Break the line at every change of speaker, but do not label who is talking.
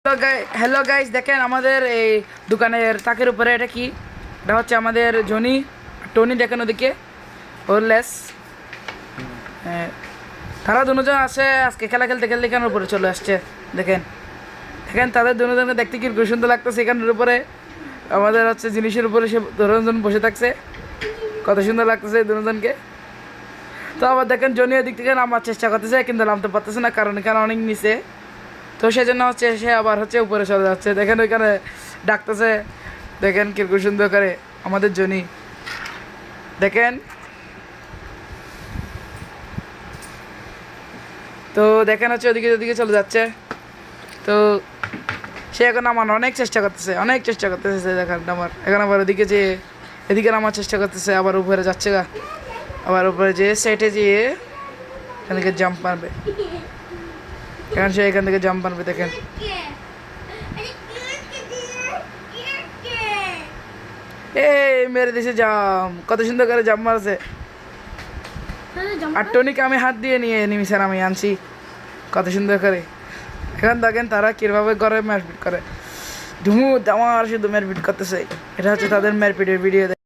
Hello guys, দেখেন আমাদের এই দোকানের তাকের উপরে এটা কি, এটা হচ্ছে আমাদের জনি টনি। দেখেন ওদিকে ওর লেস, তারা দুজন আছে আজকে খেলা খেলতে খেলতে এখানের উপরে চলে আসছে। দেখেন দেখেন তাদের দুজনকে দেখতে কি সুন্দর লাগতেছে। এখানের উপরে আমাদের হচ্ছে জিনিসের উপরে সে দুজন বসে থাকছে, কত সুন্দর লাগতেছে দুজনকে। তো আবার দেখেন জনি দিক থেকে নামার চেষ্টা করতেছে কিন্তু নামতে পারতেছে না, কারণ এখানে অনেক নিচে। তো সেজন্য হচ্ছে সে আবার হচ্ছে উপরে চলে যাচ্ছে। দেখেন ওইখানে ডাকতেছে, দেখেন কিরকম সুন্দর করে আমাদের জনি। দেখেন তো দেখেন হচ্ছে ওদিকে ওদিকে চলে যাচ্ছে। তো সে এখন নামার অনেক চেষ্টা করতেছে দেখেন নামার। এখন আবার ওদিকে যে এদিকে নামার চেষ্টা করতেছে, আবার উপরে যাচ্ছে গা, আবার উপরে যেয়ে সাইডে যেয়ে এখান থেকে জাম্প মারবে। এখন সে এখান থেকে জাম্প মারবে। দেখেন এই মেরে দিয়েছে জাম, কত সুন্দর করে জাম্প মারছে। আর টনিকে আমি হাত দিয়ে নিয়ে নিমিশান আমি আনছি কত সুন্দর করে। এখন দেখেন তারা কীভাবে করে মারপিট করে, ধুমু দামার শুধু মারপিট করতেছে। এটা হচ্ছে তাদের মারপিটের ভিডিও।